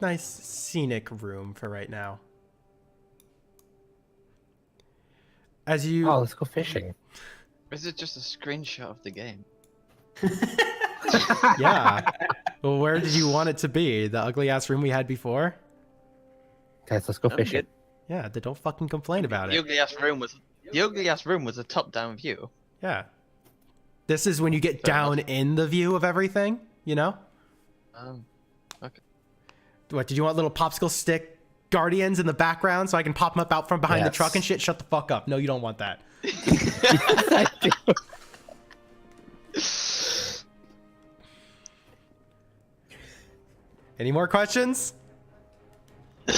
nice scenic room for right now. As you... Oh, let's go fishing. Is it just a screenshot of the game? Yeah. Well, where did you want it to be? The ugly ass room we had before? Guys, let's go I'm fishing. good. Yeah, then don't fucking complain about The it. ugly ass room was a top-down view. Yeah. This is when you get down in the view of everything, you know? Okay. What, did you want little popsicle stick guardians in the background so I can pop them up out from behind the truck and shit? Shut the fuck up. No, you don't want that. I do. Any more questions?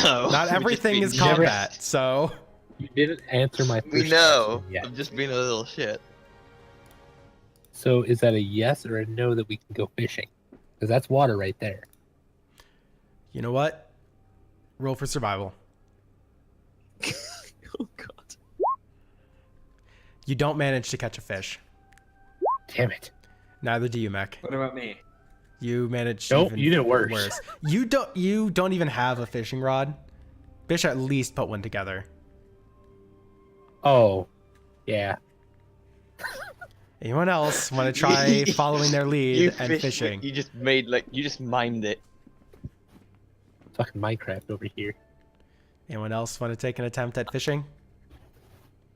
No. Not everything is combat, so... You didn't answer my first We know. question yet. I'm just being a little shit. So is that a yes or a no that we can go fishing? Because that's water right there. You know what? Roll for survival. Oh god. You don't manage to catch a fish. Damn it. Neither do you, Mech. What about me? You managed Nope, even you did worse. You don't even have a fishing rod. Fish at least put one together. Oh, yeah. Anyone else want to try following their lead and fished fishing? You just mimed it. Fucking Minecraft over here. Anyone else want to take an attempt at fishing?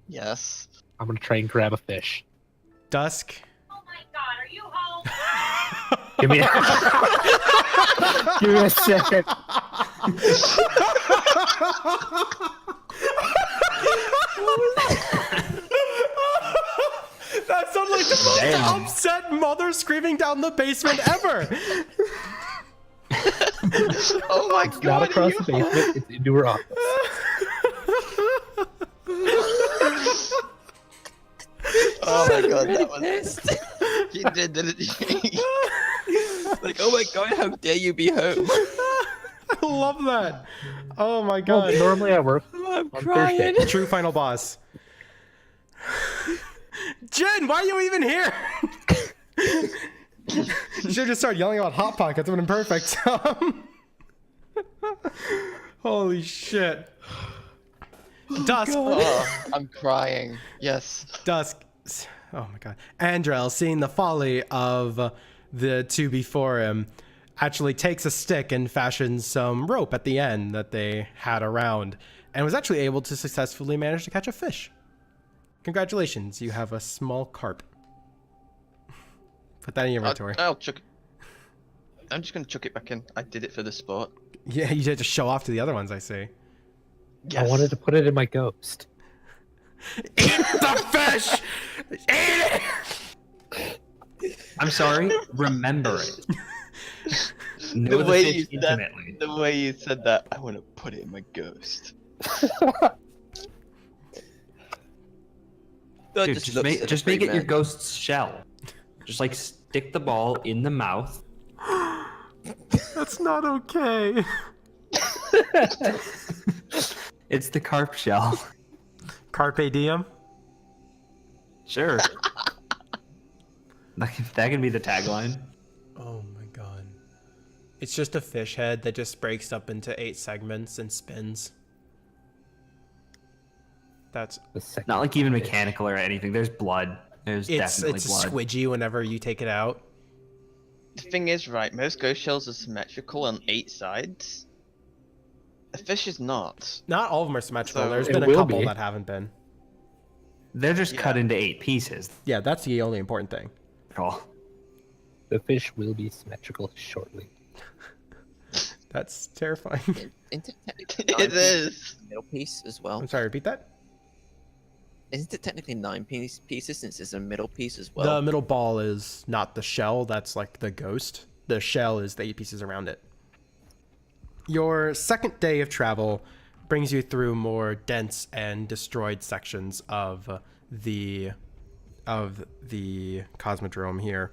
Yes. I'm gonna try and grab a fish. Dusk. Oh my god, are you home? Give me a, give me a second. That sounded like the most upset mother screaming down the basement ever. Oh my Not god. across the basement. It's into her office. Oh my god, that was. You didn't you? Like, oh my god, how dare you be home? I love that. Oh my Well, god. normally I work I'm on crying. Thursday. True final boss. Jen, why are you even here? You should have just started yelling about Hot Pockets. It would have been perfect. Holy shit. Dusk. Oh, I'm crying. Yes. Dusk. Oh my god. Andrel, seeing the folly of the two before him, actually takes a stick and fashions some rope at the end that they had around, and was actually able to successfully manage to catch a fish. Congratulations, you have a small carp. Put that in your inventory. I'll chuck it. I'm just gonna chuck it back in. I did it for the sport. Yeah, you had to show off to the other ones, I see. Yes. I wanted to put it in my ghost. Eat the fish! Eat it! I'm sorry. Remember it. Know The the way fish you said, intimately. the way you said that, I want to put it in my ghost. Dude, just make it your ghost's shell. Just like stick the ball in the mouth. That's not okay. It's the carp shell. Carpe diem? Sure. That can be the tagline. Oh my god. It's just a fish head that just breaks up into 8 segments and spins. That's... The second Not like even fish. mechanical or anything. There's blood. There's definitely it's blood. squidgy whenever you take it out. The thing is, right, most ghost shells are symmetrical on 8 sides. A fish is not. Not all of them are symmetrical. So- There's It been a will couple be. that haven't been. They're just Yeah. cut into 8 pieces. Yeah, that's the only important thing. Cool. The fish will be symmetrical shortly. That's terrifying. Isn't it technically It is. middle piece as well? I'm sorry, repeat that? Isn't it technically 9 pieces since it's a middle piece as The well? middle ball is not the shell, that's like the ghost. The shell is the 8 pieces around it. Your second day of travel brings you through more dense and destroyed sections of the Cosmodrome here.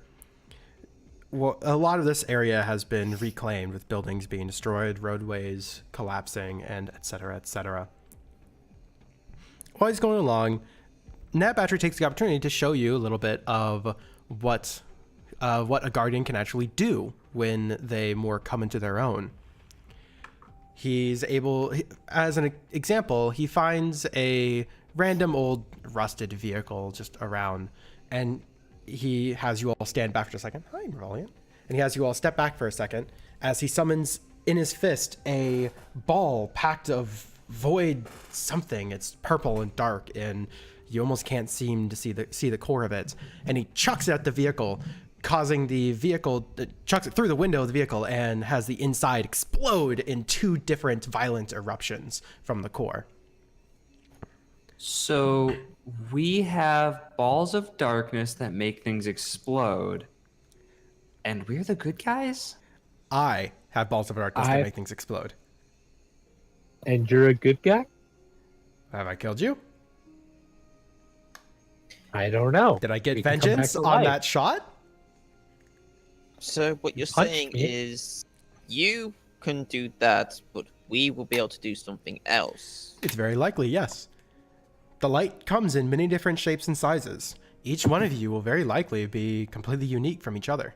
Well, a lot of this area has been reclaimed with buildings being destroyed, roadways collapsing, and etc., etc. While he's going along, Nat Battery takes the opportunity to show you a little bit of what a Guardian can actually do when they more come into their own. as an example, he finds a random old rusted vehicle just around, and he has you all stand back for a second. Hi, Valiant. And he has you all step back for a second as he summons in his fist a ball packed of void something. It's purple and dark, and you almost can't seem to see the core of it. And he chucks it at the vehicle, causing the vehicle, chucks it through the window of the vehicle, and has the inside explode in 2 different violent eruptions from the core. So we have balls of darkness that make things explode, and we're the good guys? I have balls of darkness that make things explode. And you're a good guy? Have I killed you? I don't know. Did I get We can come back vengeance to on life. that shot? So what you're Punch saying me. is you can do that, but we will be able to do something else. It's very likely, yes. The light comes in many different shapes and sizes. Each one of you will very likely be completely unique from each other.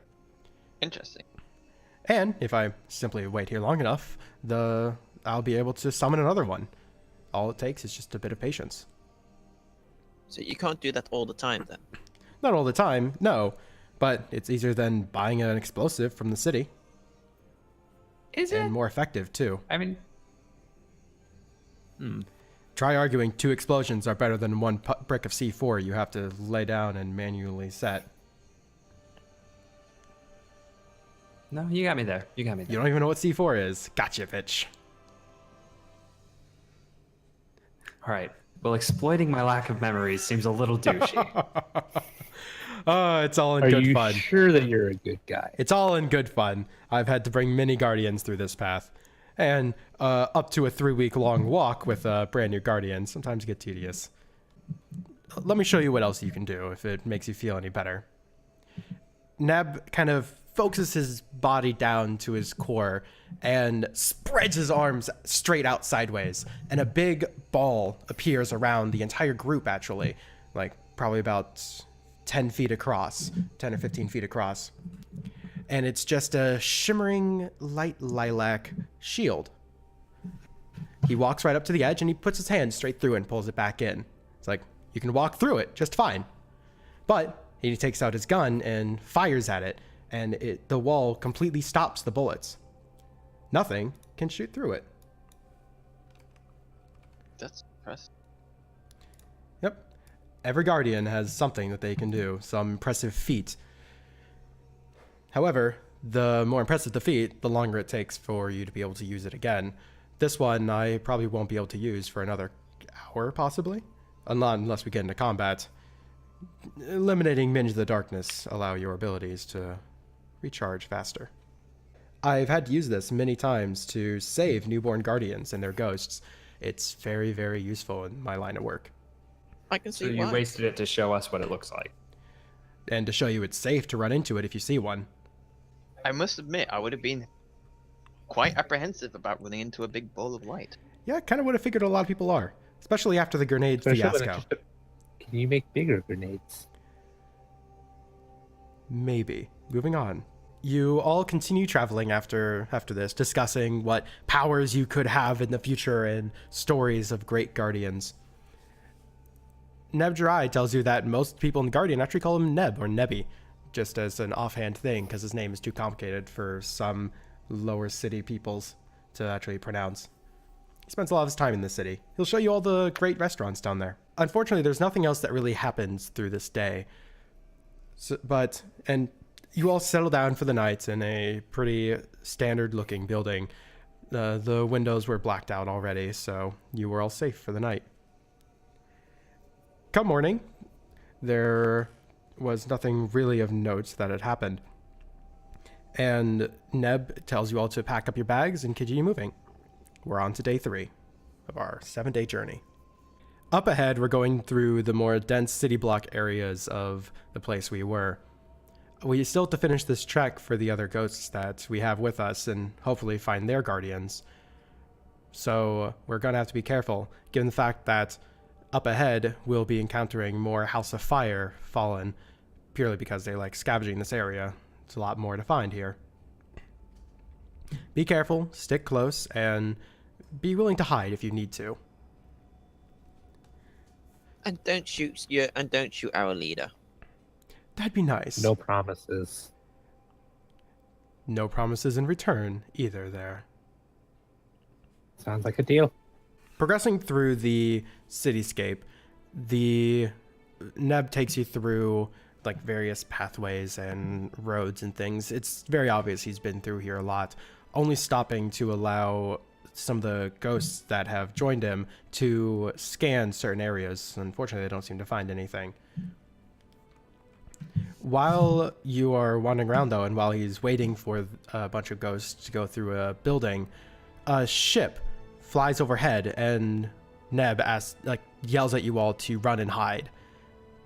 Interesting. And if I simply wait here long enough, I'll be able to summon another one. All it takes is just a bit of patience. So you can't do that all the time then. Not all the time, no. But it's easier than buying an explosive from the city. Is it? And more effective, too. I mean, Try arguing 2 explosions are better than 1 brick of C4 you have to lay down and manually set. no, you got me there. You got me You there. don't even know what C4 is. Gotcha, bitch. All right. Well, exploiting my lack of memories seems a little douchey. Oh, it's all in Are good you fun. sure that you're a good guy? It's all in good fun. I've had to bring many guardians through this path. And up to a 3-week long walk with a brand new guardian sometimes get tedious. Let me show you what else you can do if it makes you feel any better. Neb kind of focuses his body down to his core and spreads his arms straight out sideways. And a big ball appears around the entire group, actually. Like probably about 10 feet across, 10 or 15 feet across. And it's just a shimmering light lilac shield. He walks right up to the edge and he puts his hand straight through and pulls it back in. It's like, you can walk through it just fine. But he takes out his gun and fires at it, and the wall completely stops the bullets. Nothing can shoot through it. That's impressive. Yep. Every guardian has something that they can do, some impressive feat. However, the more impressive the feat, the longer it takes for you to be able to use it again. This one I probably won't be able to use for another hour, possibly. Unless we get into combat. Eliminating Minge the Darkness allow your abilities to recharge faster. I've had to use this many times to save newborn guardians and their ghosts. It's very, very useful in my line of work. I can So see you why. wasted it to show us what it looks like. And to show you it's safe to run into it if you see one. I must admit, I would have been quite apprehensive about running into a big ball of light. Yeah, I kind of would have figured a lot of people are. Especially after the grenade Especially when fiasco. Can you make bigger grenades? Maybe. Moving on. You all continue traveling after this, discussing what powers you could have in the future and stories of great guardians. Neb Jirai tells you that most people in the Guardian actually call him Neb or Nebi, just as an offhand thing, because his name is too complicated for some lower city peoples to actually pronounce. He spends a lot of his time in the city. He'll show you all the great restaurants down there. Unfortunately, there's nothing else that really happens through this day. And you all settle down for the night in a pretty standard-looking building. The windows were blacked out already, so you were all safe for the night. Come morning, there was nothing really of note that had happened. And Neb tells you all to pack up your bags and continue moving. We're on to day 3 of our 7-day journey. Up ahead, we're going through the more dense city block areas of the place we were. We still have to finish this trek for the other ghosts that we have with us and hopefully find their guardians. So we're going to have to be careful, given the fact that up ahead we'll be encountering more House of Fire Fallen, purely because they like scavenging this area. It's a lot more to find here. be careful, stick close, and be willing to hide if you need to. And don't shoot our leader. That'd be nice. No promises. No promises in return either there. Sounds like a deal. Progressing through the cityscape, the Neb takes you through like various pathways and roads and things. It's very obvious he's been through here a lot, only stopping to allow some of the ghosts that have joined him to scan certain areas. Unfortunately, they don't seem to find anything. While you are wandering around, though, and while he's waiting for a bunch of ghosts to go through a building, a ship flies overhead, and Neb yells at you all to run and hide.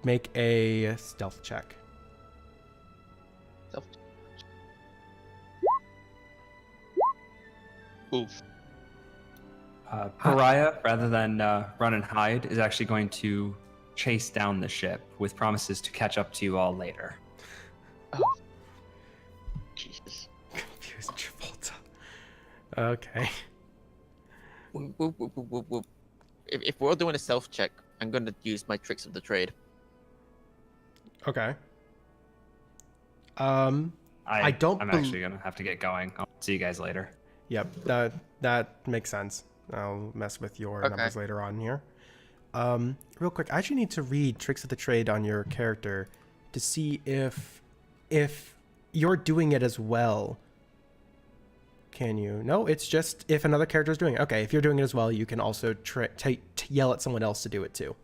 Make a stealth check. Oof. Pariah, rather than run and hide, is actually going to chase down the ship with promises to catch up to you all later. Oh. Jesus. Confused Travolta. Okay. If we're all doing a self check, I'm going to use my tricks of the trade. Okay. I'm don't actually going to have to get going. I'll see you guys later. Yep, that makes sense. I'll mess with your numbers later on here. Real quick, I actually need to read Tricks of the Trade on your character to see if you're doing it as well. Can you? No, it's just if another character is doing it. Okay, if you're doing it as well, you can also yell at someone else to do it too.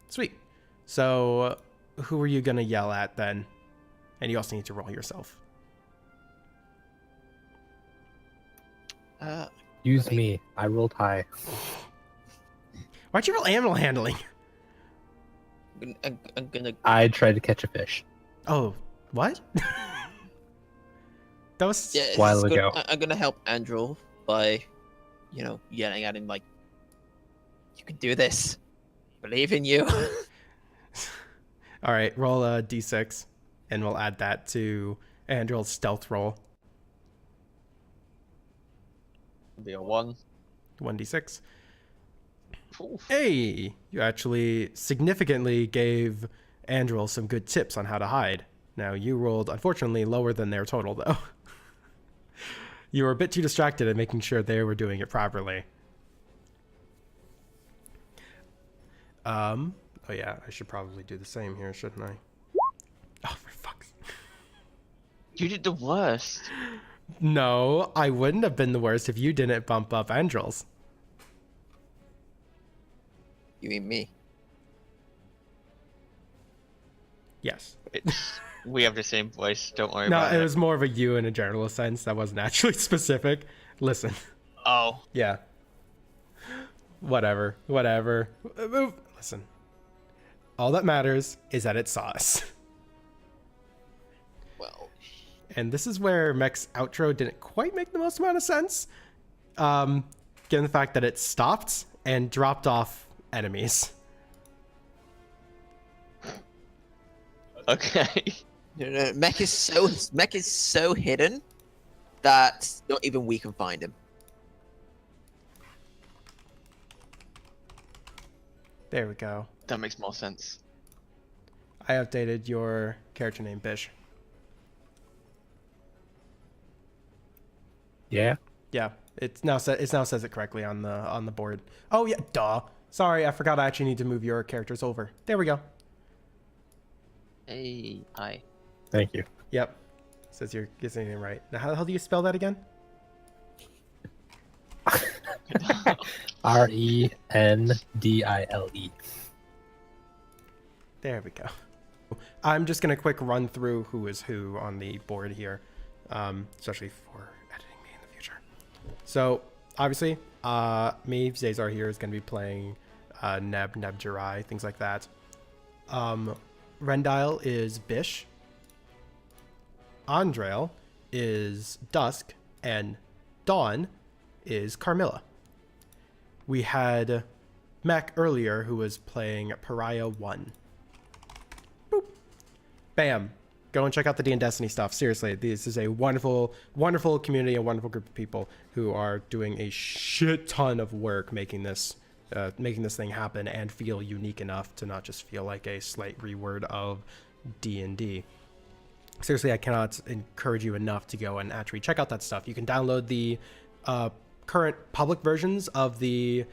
Sweet. So, who are you going to yell at then? And you also need to roll yourself. Use me. I rolled high. Why'd you roll animal handling? I'm gonna. I tried to catch a fish. Oh, what? That was Yeah, a while ago. I'm gonna help Andrew by, yelling at him like, "You can do this. Believe in you." All right. Roll a d6, and we'll add that to Andrew's stealth roll. Be a 1. 1d6. Oof. Hey, you actually significantly gave Andrew some good tips on how to hide. Now, you rolled, unfortunately, lower than their total, though. You were a bit too distracted in making sure they were doing it properly. Oh yeah, I should probably do the same here, shouldn't I? Oh, for fuck's... You did the worst. No, I wouldn't have been the worst if you didn't bump up Andrel's. You mean me? Yes. We have the same voice. Don't worry No, about it it. was more of a you in a general sense. That wasn't actually specific. Listen. Oh. Yeah. Whatever. Listen. All that matters is that it's sauce. Well, And this is where Mech's outro didn't quite make the most amount of sense. Given the fact that it stopped and dropped off enemies. Okay. no, Mech is so hidden that not even we can find him. There we go. That makes more sense. I updated your character name, Bish. Yeah. Yeah, it now says it correctly on the board. Oh yeah, duh. Sorry, I forgot I actually need to move your characters over. There we go. Hey. Hi. Thank you. Yep. Says you're getting it right. Now, how the hell do you spell that again? Rendile. There we go. I'm just gonna quick run through who is who on the board here, especially for editing me in the future. So obviously, me, Zaezar here is gonna be playing Neb Jirai, things like that. Rendile is Bish. Andrael is Dusk, and Dawn is Carmilla. We had Mech earlier who was playing Pariah 1. Boop. Bam. Go and check out the DnDestiny stuff. Seriously, this is a wonderful, wonderful community, a wonderful group of people who are doing a shit ton of work making this thing happen and feel unique enough to not just feel like a slight reword of D&D. Seriously, I cannot encourage you enough to go and actually check out that stuff. You can download the current public versions of the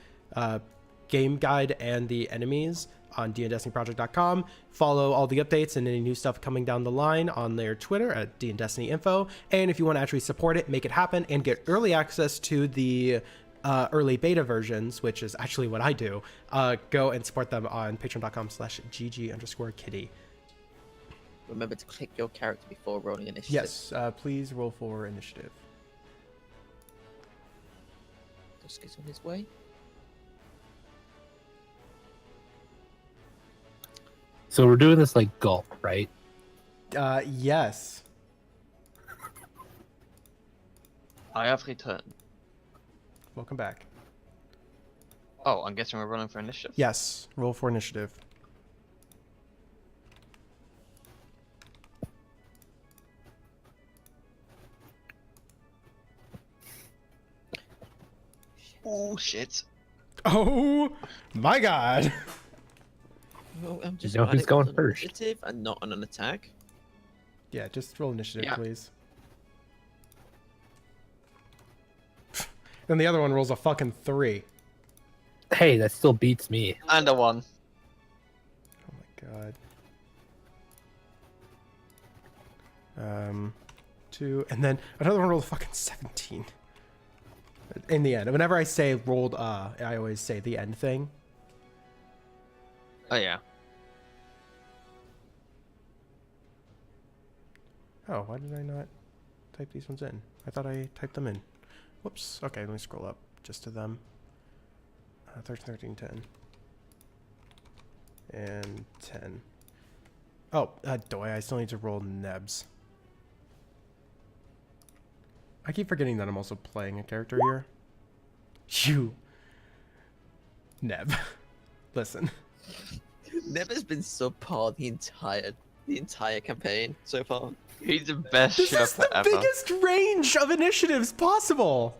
game guide and the enemies on DnDestinyProject.com. Follow all the updates and any new stuff coming down the line on their Twitter at DnDestinyInfo. And if you want to actually support it, make it happen, and get early access to the early beta versions, which is actually what I do, go and support them on patreon.com/GG_kitty. Remember to click your character before rolling initiative. Yes, please roll for initiative. Dusk is on his way. So we're doing this like golf, right? Yes. I have returned. Welcome back. Oh, I'm guessing we're running for initiative. Yes, roll for initiative. Oh shit. Oh my god. Well, I'm just know glad who's it was going on first. initiative and not on an attack. Yeah, just roll initiative, Yeah. please. Then the other one rolls a fucking 3. Hey, that still beats me. And a 1. Oh my god. 2, and then another one rolled a fucking 17. In the end, whenever I say rolled, I always say the end thing. Oh yeah. Oh, why did I not type these ones in? I thought I typed them in. Whoops. Okay, let me scroll up just to them. 13, 10. And 10. Oh, doy, I still need to roll Nebs. I keep forgetting that I'm also playing a character here. You. Neb. Listen. Never's been subpar the entire campaign so far. He's the best This is shopper the ever. biggest range of initiatives possible.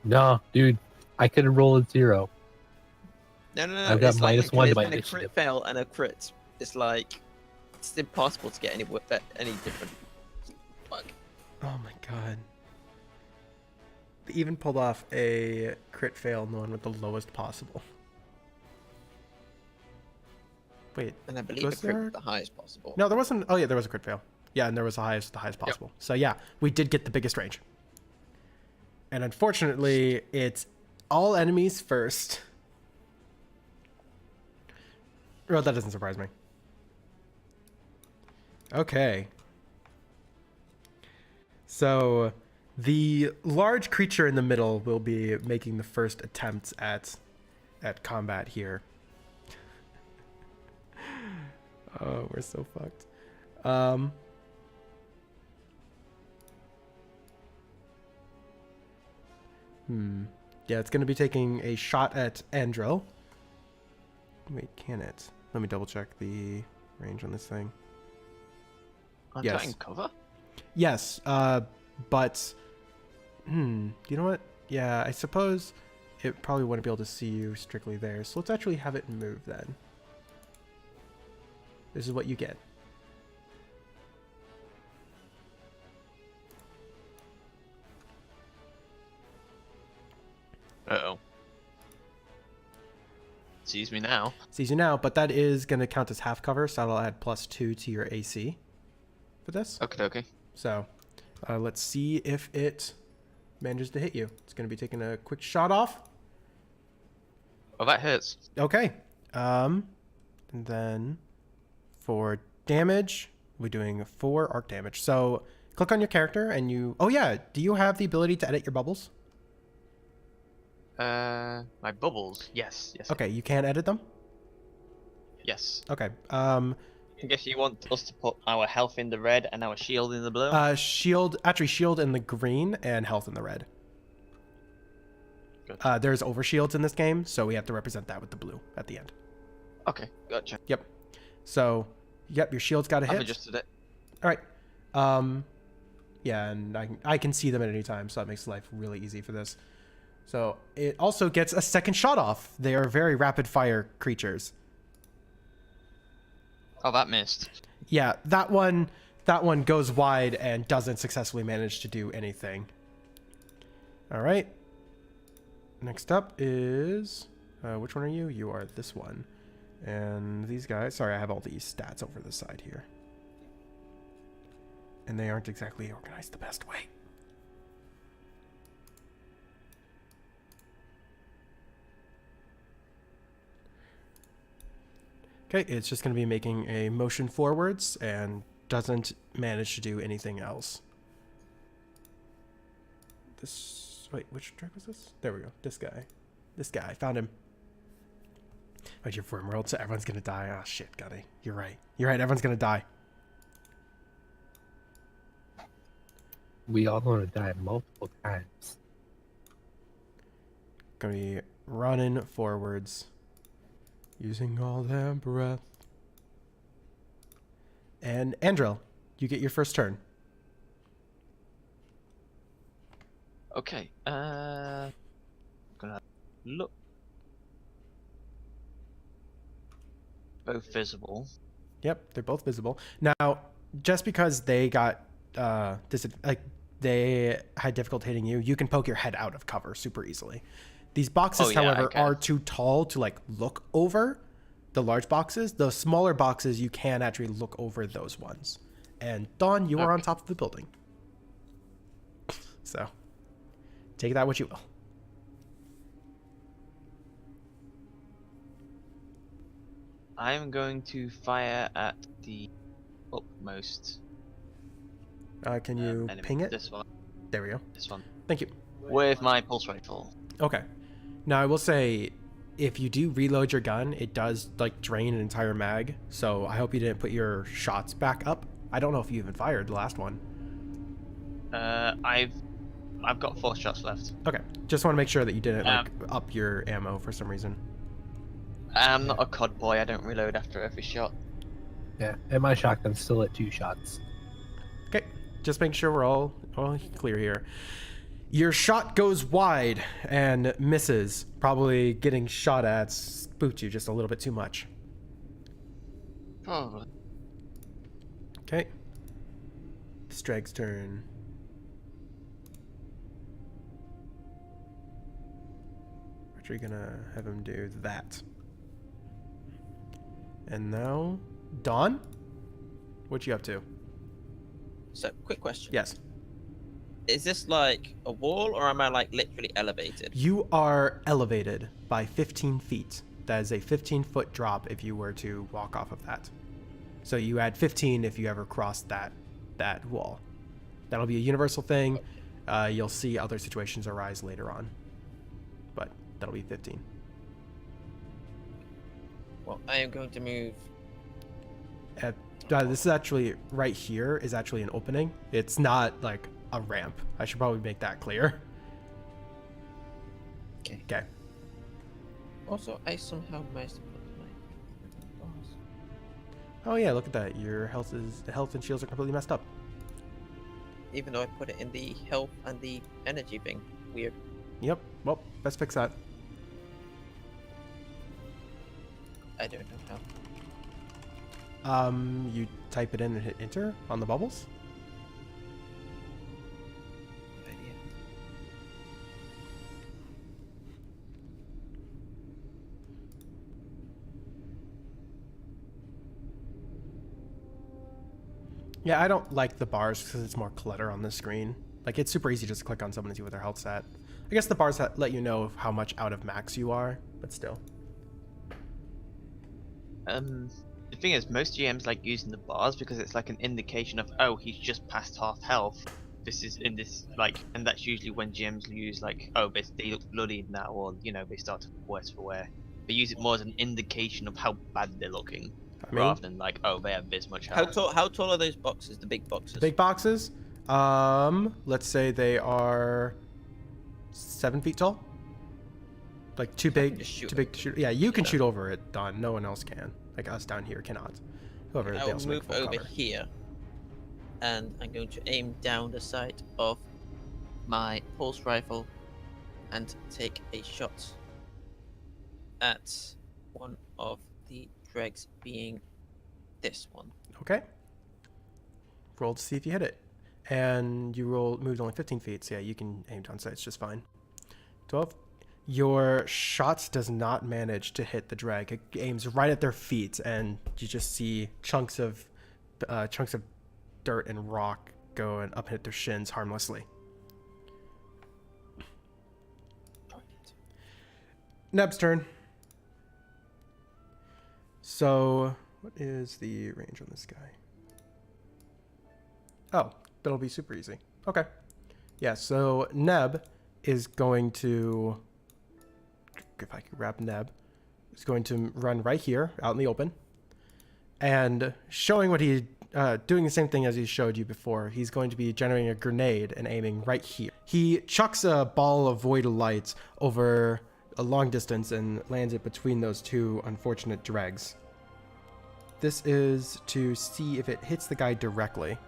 No, dude, I could roll a 0. No. I've got it's like -1 to my there's been a initiative. crit fail and a crit. It's like it's impossible to get any different. Like, Oh my god. They even pulled off a crit fail, the one with the lowest possible. Wait, and I believe Was the crit there- was the highest possible. no, there wasn't. Oh yeah, there was a crit fail. Yeah, and there was the highest possible. So yeah, we did get the biggest range. And unfortunately, it's all enemies first. Well, that doesn't surprise me. Okay. So the large creature in the middle will be making the first attempts at combat here. Oh, we're so fucked. Yeah, it's going to be taking a shot at Andrel. Wait, can it? Let me double check the range on this thing. I'm Yes. taking cover. Yes, but you know what? Yeah, I suppose it probably wouldn't be able to see you strictly there. So let's actually have it move then. This is what you get. Uh-oh. Sees me now. Sees you now, but that is going to count as half cover, so that'll add +2 to your AC for this. Okay. So let's see if it manages to hit you. It's going to be taking a quick shot off. Oh, that hurts. Okay. And then for damage, we're doing 4 arc damage. So click on your character and you... Oh yeah, do you have the ability to edit your bubbles? My bubbles. Yes. Okay, you can edit them? Yes. Okay. I guess you want us to put our health in the red and our shield in the blue? Shield in the green and health in the red. Good. There's overshields in this game, so we have to represent that with the blue at the end. Okay, gotcha. Yep. So Yep, your shield's got a I've hit. adjusted it. All right. Yeah, and I can see them at any time, so that makes life really easy for this. So it also gets a second shot off. They are very rapid fire creatures. Oh, that missed. Yeah, that one goes wide and doesn't successfully manage to do anything. All right. Next up is which one are you? You are this one. And these guys, sorry, I have all these stats over the side here. And they aren't exactly organized the best way. Okay, it's just going to be making a motion forwards and doesn't manage to do anything else. Wait, which track was this? There we go. This guy, I found him. Wait, your form world, so everyone's going to die. Oh, shit, Gunny. You're right, everyone's going to die. We all going to die multiple times. Going to be running forwards. Using all their breath. And Andrel, you get your first turn. Okay. Gonna look. Both visible. Yep, they're both visible. Now, just because they got they had difficulty hitting you, you can poke your head out of cover super easily. These boxes, however, are too tall to like look over the large boxes. The smaller boxes, you can actually look over those ones. And Dawn, you are on top of the building. So, take that what you will. I'm going to fire at the upmost. Can you enemy. ping it? This one. There we go. This one. Thank you. With my pulse rifle. Okay. Now I will say, if you do reload your gun, it does like drain an entire mag. So I hope you didn't put your shots back up. I don't know if you even fired the last one. I've got 4 shots left. Okay. Just want to make sure that you didn't like up your ammo for some reason. I'm not a COD boy. I don't reload after every shot. Yeah, and my shotgun's still at 2 shots. Okay. Just make sure we're all clear here. Your shot goes wide and misses. Probably getting shot at spooked you just a little bit too much. Probably. Okay. Strag's turn. Actually gonna have him do that. And now, Dawn? What you up to? So, quick question. Yes. Is this like a wall, or am I like literally elevated? You are elevated by 15 feet. That is a 15-foot drop if you were to walk off of that. So you add 15 if you ever cross that wall. That'll be a universal thing. You'll see other situations arise later on. But that'll be 15. Well, I am going to move. This is actually, right here is actually an opening. It's not like a ramp. I should probably make that clear. Okay. Okay. Also, I somehow managed to put my bars. Oh yeah, look at that. Your health and shields are completely messed up. Even though I put it in the health and the energy thing. Weird. Yep. Well, let's fix that. I don't know how. You type it in and hit enter on the bubbles. No idea. Yeah, I don't like the bars because it's more clutter on the screen. Like, it's super easy just to click on someone and see what their health's at. I guess the bars let you know how much out of max you are, but still. The thing is, most GMs like using the bars because it's like an indication of, oh, he's just past half health. This is in this, like, and that's usually when GMs use, like, oh, they look bloodied now, or, you know, they start to look worse for wear. They use it more as an indication of how bad they're looking, rather than like, oh, they have this much health. How tall are those boxes? The big boxes. Big boxes, let's say they are 7 feet tall. Like too big to shoot. Yeah, you can shoot over it, Don. No one else can. Like us down here cannot. Whoever I'll fails to make move full over cover. here, and I'm going to aim down the sight of my pulse rifle and take a shot at one of the dregs, being this one. Okay. Roll to see if you hit it. And you moved only 15 feet, so yeah, you can aim down sights just fine. 12. Your shot does not manage to hit the drag. It aims right at their feet, and you just see chunks of dirt and rock go and up hit their shins harmlessly. Neb's turn. So, what is the range on this guy? Oh, that'll be super easy. Okay. Yeah, so Neb is going to, if I can grab Neb, is going to run right here out in the open. And showing what doing the same thing as he showed you before, he's going to be generating a grenade and aiming right here. He chucks a ball of void light over a long distance and lands it between those two unfortunate dregs. This is to see if it hits the guy directly.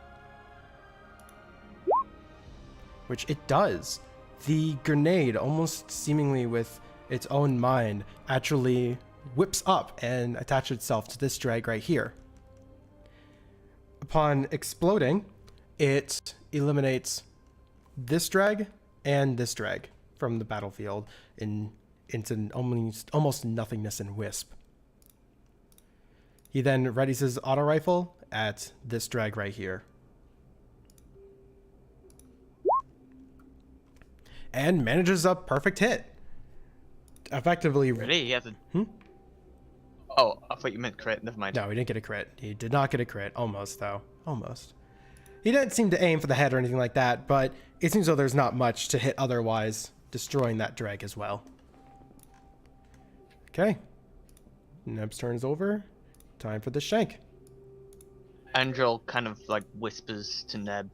Which it does. The grenade, almost seemingly with its own mind, actually whips up and attaches itself to this drag right here. Upon exploding, it eliminates this drag and this drag from the battlefield into almost nothingness and wisp. He then readies his auto rifle at this drag right here. And manages a perfect hit. Effectively. Really? He has a... Oh, I thought you meant crit. Never mind. No, he didn't get a crit. He did not get a crit. Almost, though. Almost. He didn't seem to aim for the head or anything like that, but it seems though there's not much to hit otherwise, destroying that drag as well. Okay. Neb's turn is over. Time for the shank. Andrel kind of like whispers to Neb,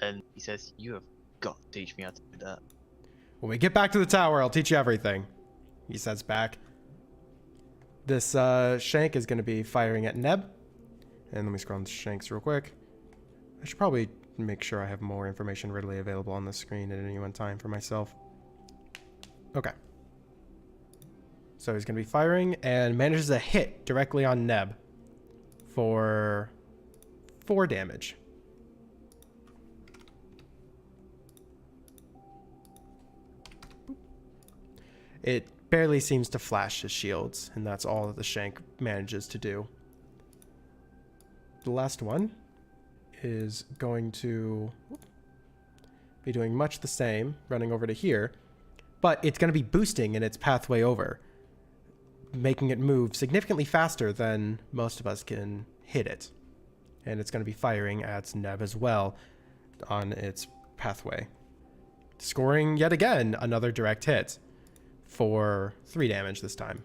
and he says, "You have got to teach me how to do that." When we get back to the tower, I'll teach you everything. He says back. This shank is going to be firing at Neb. And let me scroll on the shanks real quick. I should probably make sure I have more information readily available on the screen at any one time for myself. Okay. So he's going to be firing and manages a hit directly on Neb for 4 damage. It barely seems to flash his shields, and that's all that the shank manages to do. The last one is going to be doing much the same, running over to here, but it's going to be boosting in its pathway over, making it move significantly faster than most of us can hit it. And it's going to be firing at Neb as well on its pathway, scoring yet again another direct hit for 3 damage this time.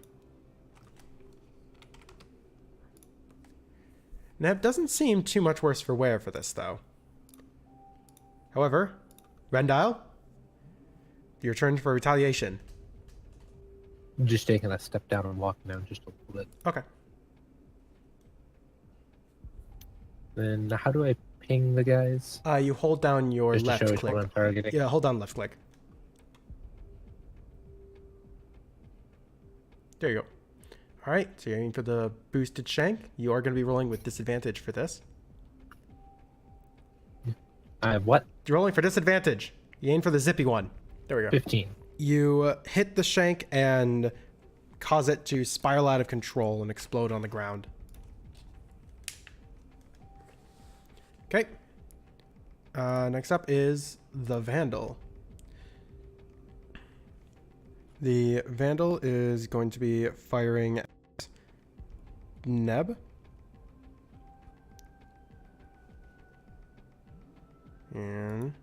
Neb doesn't seem too much worse for wear for this, though. However, Rendile, your turn for retaliation. Just taking a step down and walking down just a little bit. Okay. Then how do I ping the guys? You hold down your Just to left show which click. one I'm targeting. Yeah, hold down left click. There you go. All right, so you're aiming for the boosted shank. You are going to be rolling with disadvantage for this. I have what? You're rolling for disadvantage. You aim for the zippy one. There we go. 15. You hit the shank and cause it to spiral out of control and explode on the ground. Okay. Next up is the Vandal. The Vandal is going to be firing at Neb. And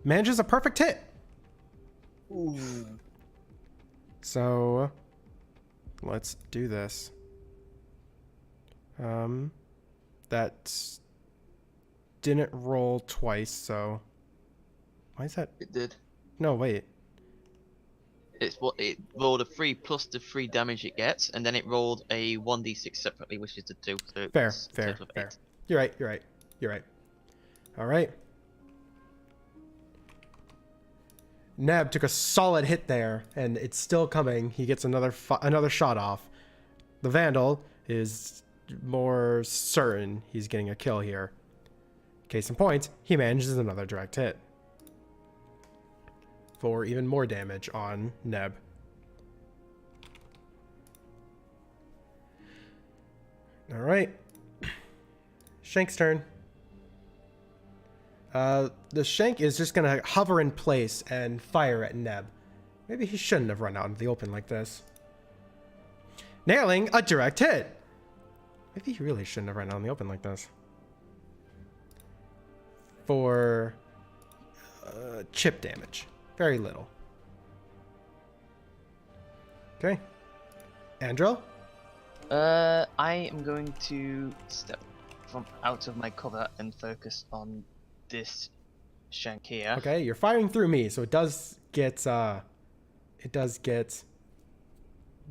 manages a perfect hit. Ooh. So let's do this. That didn't roll twice, so why is that? It did. No, wait. It's what it rolled a 3 plus the 3 damage it gets, and then it rolled a 1d6 separately, which is the 2. So Fair, it's a fair, total of fair. 8. You're right. You're right. You're right. All right. Neb took a solid hit there, and it's still coming. He gets another shot off. The Vandal is more certain he's getting a kill here. Case in point, he manages another direct hit for even more damage on Neb. All right. Shank's turn. The Shank is just gonna hover in place and fire at Neb. Maybe he shouldn't have run out into the open like this. Nailing a direct hit. Maybe he really shouldn't have run out in the open like this. For chip damage. Very little. Okay. Andrel? I am going to step from out of my cover and focus on this Shank here. Okay, you're firing through me, so it does get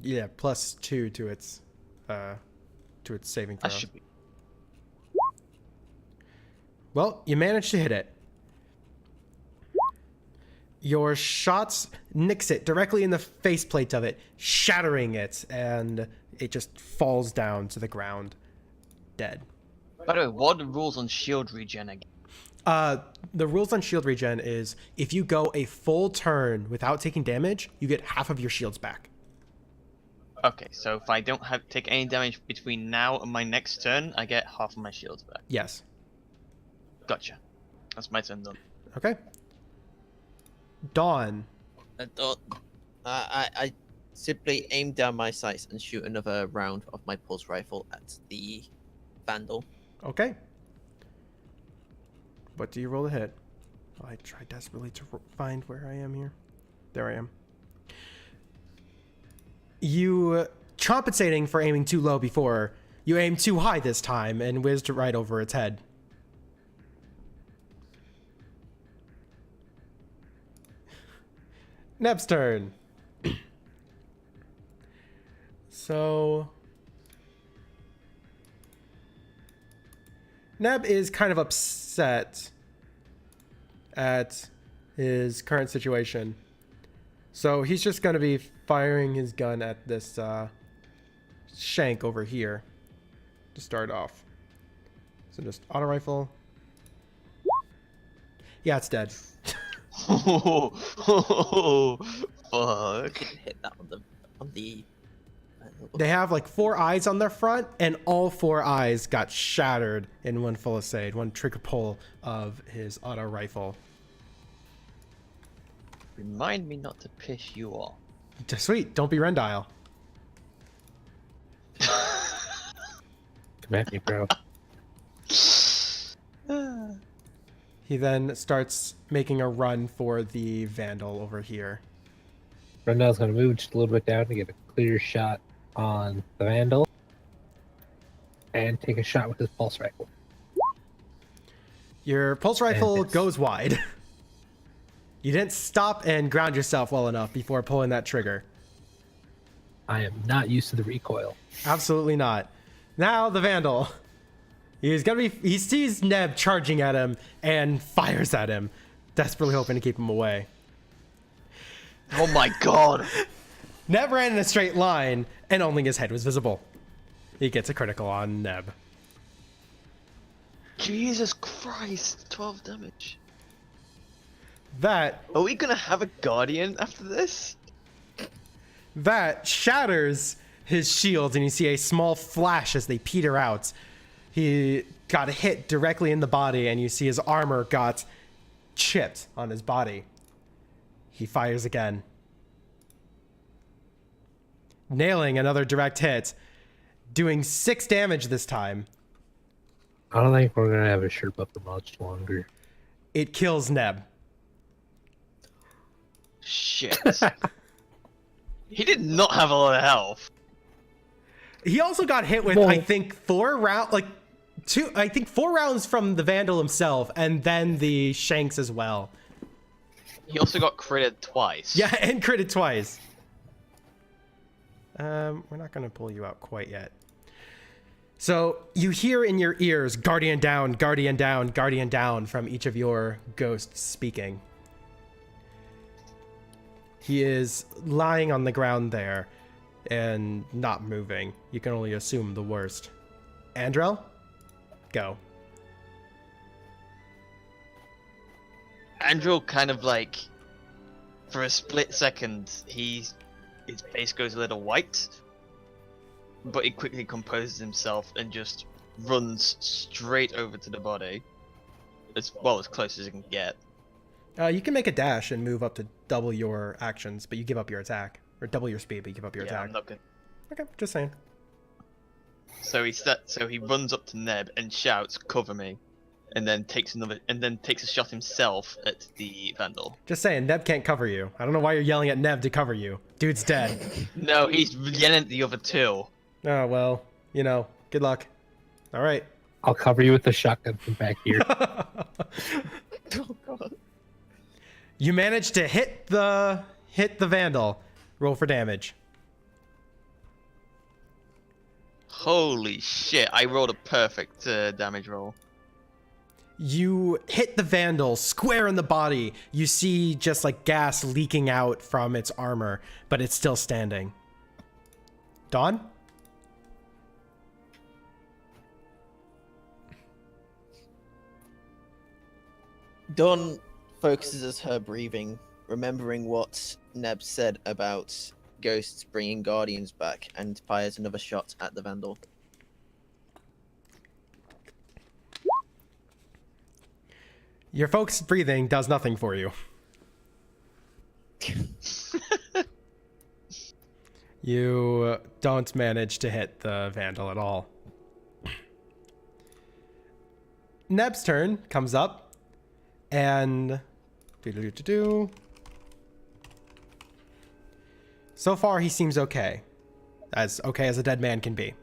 yeah, +2 to its saving I throw. should be. Well, you managed to hit it. Your shots nicks it directly in the faceplate of it, shattering it, and it just falls down to the ground, dead. By the way, what are the rules on shield regen again? The rules on shield regen is if you go a full turn without taking damage, you get half of your shields back. Okay, so if I don't take any damage between now and my next turn, I get half of my shields back. Yes. Gotcha. That's my turn done. Okay. Dawn. I simply aim down my sights and shoot another round of my pulse rifle at the Vandal. Okay. What do you roll to hit? Oh, I try desperately to find where I am here. There I am. You, compensating for aiming too low before, you aim too high this time and whizzed right over its head. Neb's turn. So Neb is kind of upset at his current situation. So he's just going to be firing his gun at this Shank over here to start off. So just auto rifle. Yeah, it's dead. Oh, fuck. Didn't hit that on the They have like 4 eyes on their front, and all 4 eyes got shattered in one fusillade, one trigger pull of his auto rifle. Remind me not to piss you off. Just sweet, don't be Rendile. Come at me, bro. He then starts making a run for the Vandal over here. Rendell's gonna move just a little bit down to get a clear shot on the Vandal. And take a shot with his pulse rifle. Your pulse rifle it's- goes wide. You didn't stop and ground yourself well enough before pulling that trigger. I am not used to the recoil. Absolutely not. Now the Vandal. He sees Neb charging at him and fires at him, desperately hoping to keep him away. Oh my god. Neb ran in a straight line, and only his head was visible. He gets a critical on Neb. Jesus Christ, 12 damage. That Are we gonna have a guardian after this? shatters his shield, and you see a small flash as they peter out. He got hit directly in the body, and you see his armor got chipped on his body. He fires again, nailing another direct hit, doing 6 damage this time. I don't think we're gonna have a Sherpa for much longer. It kills Neb. Shit. He did not have a lot of health. He also got hit with, Well- I think, 4 rounds from the Vandal himself, and then the Shanks as well. He also got critted twice. Yeah, and critted twice. We're not gonna pull you out quite yet. So you hear in your ears, Guardian down, Guardian down, Guardian down from each of your ghosts speaking. He is lying on the ground there and not moving. You can only assume the worst. Andrel, go. Andrew kind of like, for a split second, his face goes a little white, but he quickly composes himself and just runs straight over to the body, as close as he can get. You can make a dash and move up to double your actions, but you give up your attack. Or double your speed, but you give up your attack. I'm not gonna... Okay, just saying. So he runs up to Neb and shouts, "Cover me," and then takes a shot himself at the Vandal. Just saying, Neb can't cover you. I don't know why you're yelling at Neb to cover you. Dude's dead. No, he's yelling at the other two. Oh, well, you know, good luck. All right. I'll cover you with the shotgun from back here. Oh god. You managed to hit the Vandal. Roll for damage. Holy shit, I rolled a perfect damage roll. You hit the Vandal square in the body. You see just like gas leaking out from its armor, but it's still standing. Dawn? Dawn focuses her breathing, remembering what Neb said about ghosts bringing guardians back, and fires another shot at the Vandal. Your focused breathing does nothing for you. You don't manage to hit the Vandal at all. Neb's turn comes up, and so far he seems okay as a dead man can be.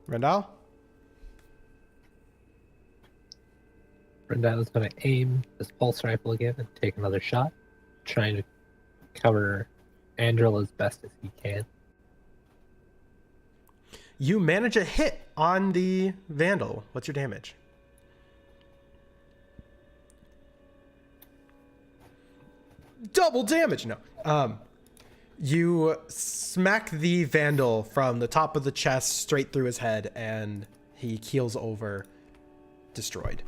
Rendell? Rendell is going to aim his pulse rifle again and take another shot, trying to cover Andrel as best as he can. You manage a hit on the Vandal. What's your damage? Double damage. No. You smack the Vandal from the top of the chest straight through his head, and he keels over, destroyed.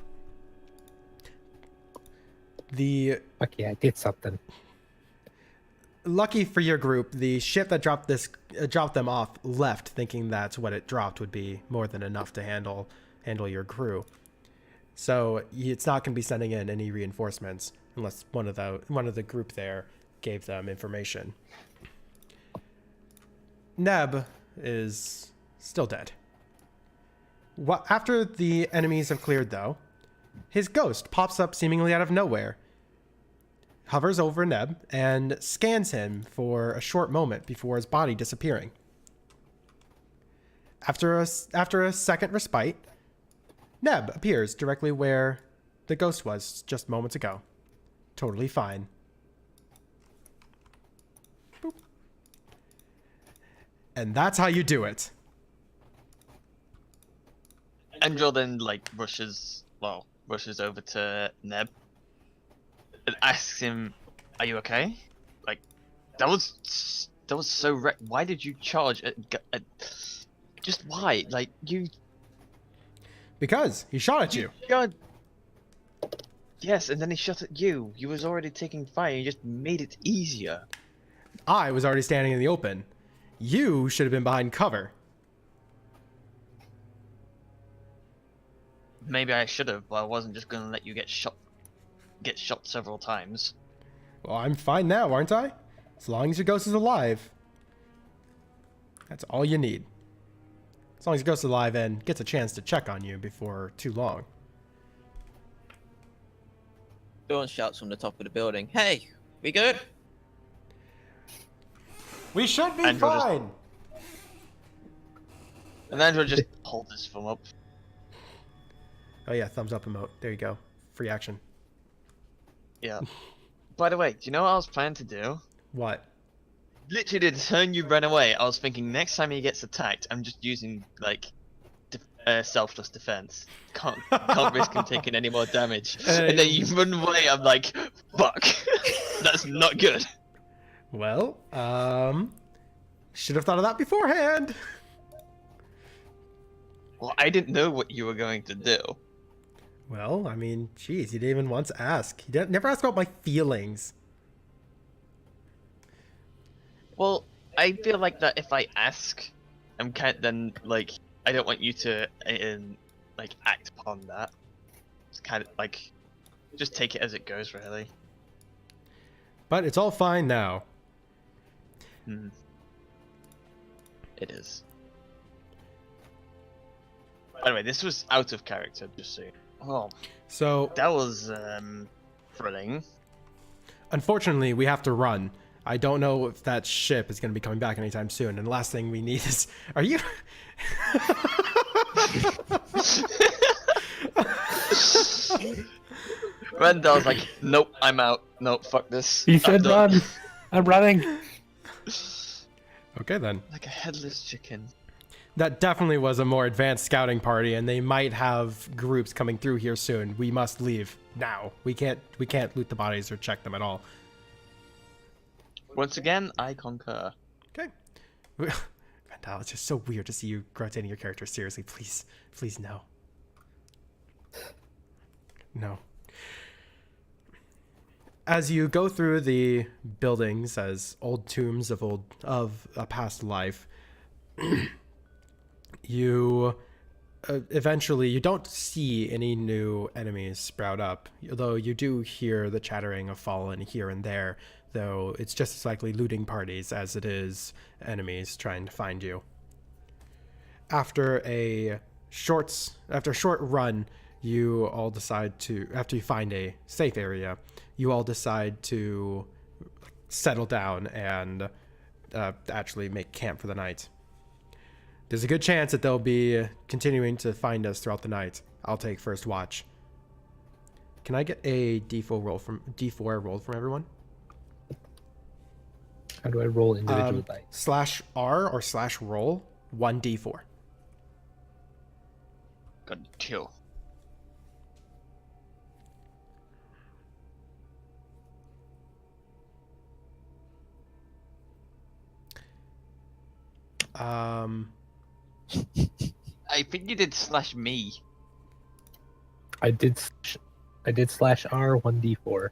Okay, I did something. Lucky for your group, the ship that dropped them off left, thinking that what it dropped would be more than enough to handle your crew. So it's not going to be sending in any reinforcements unless one of the group there gave them information. Neb is still dead. After the enemies have cleared, though, his ghost pops up seemingly out of nowhere, hovers over Neb, and scans him for a short moment before his body disappearing. After a second respite, Neb appears directly where the ghost was just moments ago. Totally fine. Boop. And that's how you do it. Andrel then rushes over to Neb and asks him, "Are you okay? Like, that was so why did you charge at just why? Like, you..." Because he shot at you. God. Yes, and then he shot at you. You was already taking fire. You just made it easier. I was already standing in the open. You should have been behind cover. Maybe I should have, but I wasn't just gonna let you get shot several times. Well, I'm fine now, aren't I? As long as your ghost is alive. That's all you need. As long as your ghost is alive and gets a chance to check on you before too long. Dawn shouts from the top of the building, "Hey, we good?" We should be Andrew fine. And Andrew just hold his thumb up. Oh yeah, thumbs up emote. There you go. Free action. Yeah. By the way, do you know what I was planning to do? What? Literally, the turn you ran away, I was thinking next time he gets attacked, I'm just using like selfless defense. Can't risk him taking any more damage. And then you run away. I'm like, fuck. That's not good. Well, should have thought of that beforehand. Well, I didn't know what you were going to do. Well, I mean, geez, you didn't even once ask. You didn't, never ask about my feelings. Well, I feel like that if I ask, I'm then like I don't want you to like act upon that. It's kind of like just take it as it goes, really. But it's all fine now. It is. By the way, this was out of character, just so. Oh, So, that was thrilling. unfortunately, we have to run. I don't know if that ship is going to be coming back anytime soon. And the last thing we need is... Are you... Randall's like, nope, I'm out. Nope, fuck this. He I'm said done." run. I'm running. Okay, then. Like a headless chicken. That definitely was a more advanced scouting party, and they might have groups coming through here soon. We must leave now. We can't loot the bodies or check them at all. Once again, I concur. Okay. Vandal, it's just so weird to see you rotating your character. Seriously, please. Please, no. No. As you go through the buildings as old tombs of a past life, you eventually you don't see any new enemies sprout up, although you do hear the chattering of fallen here and there, though it's just as likely looting parties as it is enemies trying to find you. After a short run, you all decide to, after you find a safe area, you all decide to settle down and actually make camp for the night. There's a good chance that they'll be continuing to find us throughout the night. I'll take first watch. Can I get a D4 roll from everyone? How do I roll individual dice? /R or /roll 1d4. Got to kill. I think you did /me. I did /R 1d4.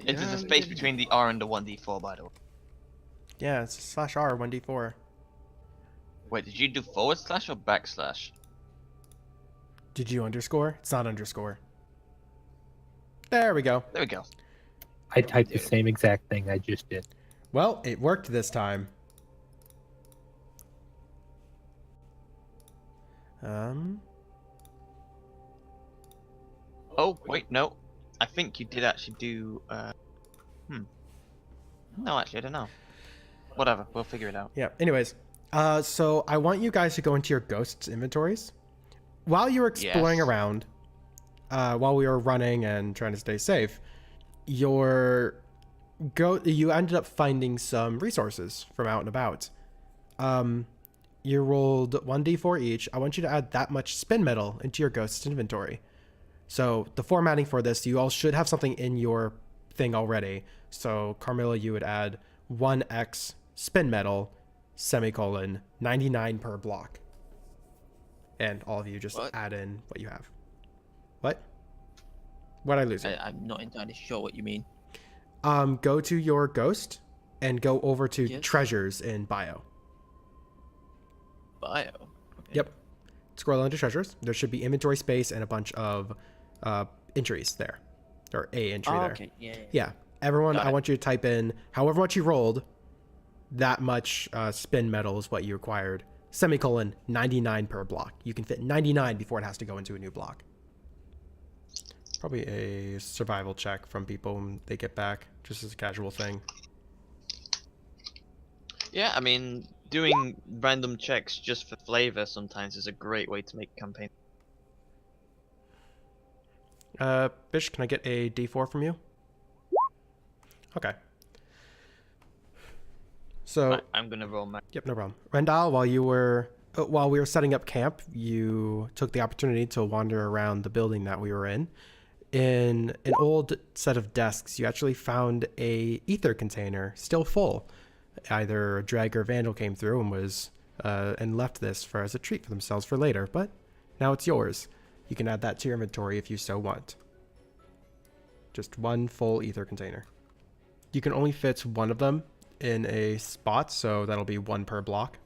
There's a space between the R and the 1d4, by the way. Yeah, it's /R 1d4. Wait, did you do / or \? Did you underscore? It's not underscore. There we go. There we go. I typed the same exact thing I just did. Well, it worked this time. Oh, wait, no. I think you did actually do, No, actually, I don't know. Whatever, we'll figure it out. Yeah, anyways. So I want you guys to go into your ghosts inventories. While you were exploring Yes. around, while we were running and trying to stay safe, you ended up finding some resources from out and about. You rolled 1d4 each. I want you to add that much spin metal into your ghosts inventory. So the formatting for this, you all should have something in your thing already. So Carmilla, you would add 1x spin metal, semicolon, 99 per block. And all of you just What? add in what you have. What? What'd I lose? I'm not entirely sure what you mean. Go to your ghost and go over to Yes. treasures in bio. Bio. Okay. Yep. Scroll under treasures. There should be inventory space and a bunch of entries there. Or a entry Oh, there. okay. Yeah. Yeah. Everyone, Got I it. want you to type in however much you rolled, that much spin metal is what you required. Semicolon, 99 per block. You can fit 99 before it has to go into a new block. Probably a survival check from people when they get back, just as a casual thing. Yeah, I mean, doing random checks just for flavor sometimes is a great way to make a campaign. Bish, can I get a D4 from you? Okay. So, I'm gonna roll my. yep, no problem. Rendal, while we were setting up camp, you took the opportunity to wander around the building that we were in. In an old set of desks, you actually found a ether container still full. Either a drag or vandal came through and left this for as a treat for themselves for later, but now it's yours. You can add that to your inventory if you so want. Just one full ether container. You can only fit one of them in a spot, so that'll be one per block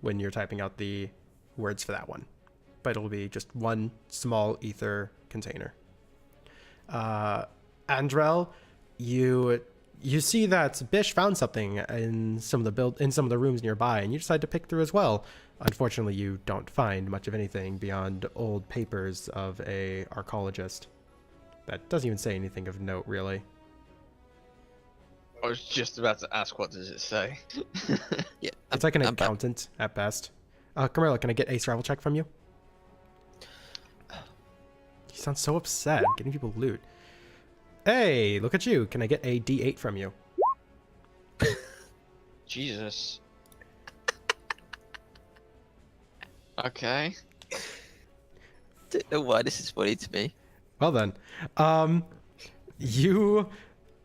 when you're typing out the words for that one. But it'll be just one small ether container. Andrel, you see that Bish found something in some of the rooms nearby, and you decide to pick through as well. Unfortunately, you don't find much of anything beyond old papers of a archaeologist. That doesn't even say anything of note, really. I was just about to ask, what does it say? Yeah, It's like an I'm back. accountant at best. Camilla, can I get a survival check from you? You sound so upset getting people loot. Hey, look at you. Can I get a D8 from you? Jesus. Okay. Don't know why this is funny to me. Well then,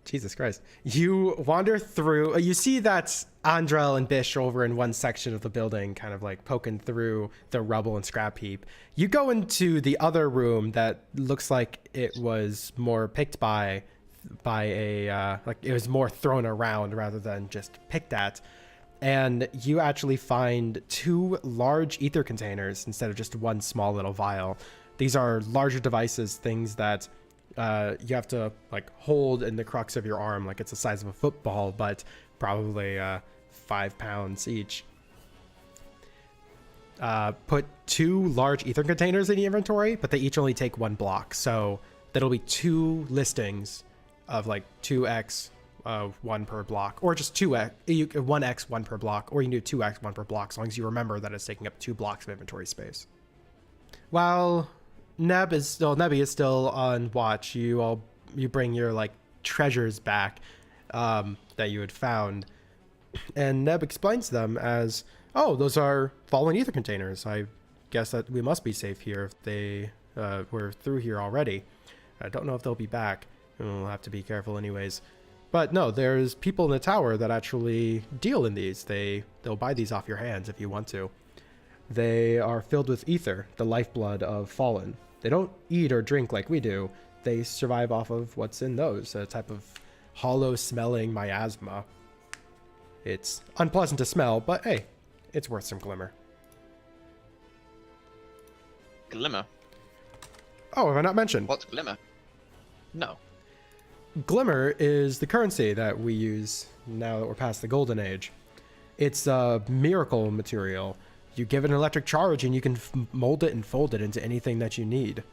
Jesus Christ, you wander through. You see that Andrel and Bish are over in one section of the building, kind of like poking through the rubble and scrap heap. You go into the other room that looks like it was more picked by like it was more thrown around rather than just picked at. And you actually find two large ether containers instead of just one small little vial. These are larger devices, things that you have to like hold in the crux of your arm, like it's the size of a football, but probably 5 pounds each. Put two large ether containers in the inventory, but they each only take 1 block. So that'll be 2 listings of like 2x 1 per block, or just 2x, 1x 1 per block, or you can do 2x 1 per block, as long as you remember that it's taking up 2 blocks of inventory space. While Nebby is still on watch, you bring your like treasures back that you had found, and Neb explains them as, oh, those are fallen ether containers. I guess that we must be safe here if they were through here already. I don't know if they'll be back. We'll have to be careful anyways. But no, there's people in the tower that actually deal in these. They'll buy these off your hands if you want to. They are filled with ether, the lifeblood of fallen. They don't eat or drink like we do. They survive off of what's in those, a type of hollow-smelling miasma. It's unpleasant to smell, but hey, it's worth some glimmer. Glimmer. Oh, have I not mentioned? What's glimmer? No. Glimmer is the currency that we use now that we're past the golden age. It's a miracle material. You give it an electric charge and you can mold it and fold it into anything that you need.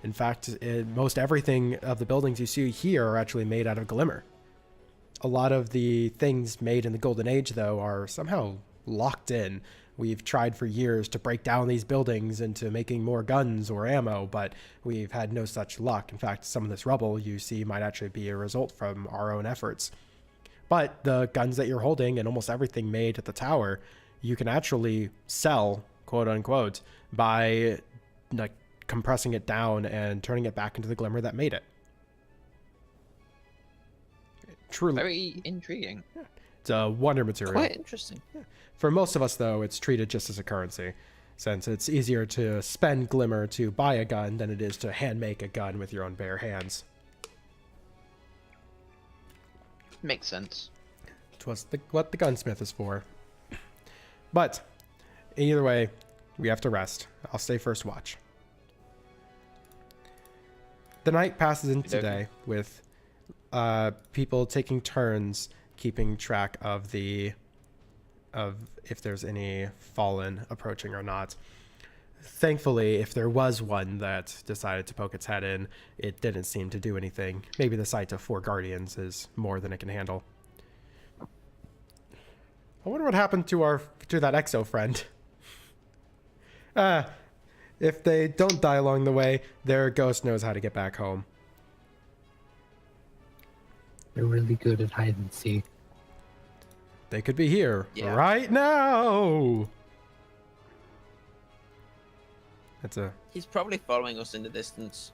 In fact, most everything of the buildings you see here are actually made out of glimmer. A lot of the things made in the golden age, though, are somehow locked in. We've tried for years to break down these buildings into making more guns or ammo, but we've had no such luck. In fact, some of this rubble you see might actually be a result from our own efforts. But the guns that you're holding and almost everything made at the tower, you can actually sell, quote unquote, by like compressing it down and turning it back into the glimmer that made it. Truly, Very intriguing. it's a wonder material. Quite interesting. For most of us, though, it's treated just as a currency, since it's easier to spend glimmer to buy a gun than it is to hand make a gun with your own bare hands. Makes sense. It was what the gunsmith is for. But either way, we have to rest. I'll stay first watch. The night passes into day with people taking turns keeping track of if there's any fallen approaching or not. Thankfully, if there was one that decided to poke its head in, it didn't seem to do anything. Maybe the sight of 4 guardians is more than it can handle. I wonder what happened to that exo friend. If they don't die along the way, their ghost knows how to get back home. They're really good at hide and seek. They could be here Yeah. right now. That's a He's probably following us in the distance.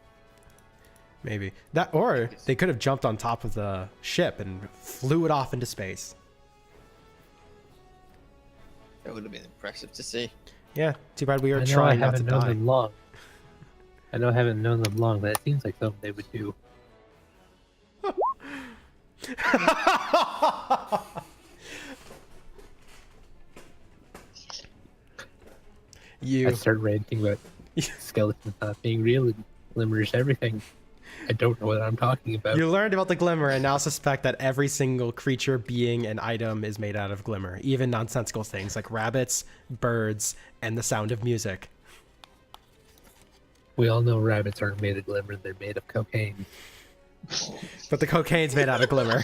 maybe. That, or they could have jumped on top of the ship and flew it off into space. That would have been impressive to see. Yeah, too bad we I were know trying I not to haven't known die. them long. I know I haven't known them long, but it seems like something they would do. I You start ranting about skeletons not being real and glimmers everything. I don't know what I'm talking about. You learned about the glimmer and now suspect that every single creature, being, and item is made out of glimmer. Even nonsensical things like rabbits, birds, and the sound of music. We all know rabbits aren't made of glimmer, they're made of cocaine. But the cocaine's made out of glimmer.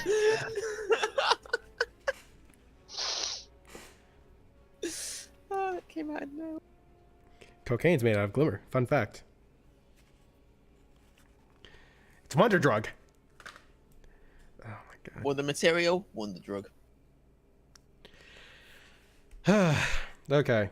Oh, that came out now. Cocaine's made out of glimmer. Fun fact. It's wonder drug. Oh my god. Won the material, won the drug. Okay.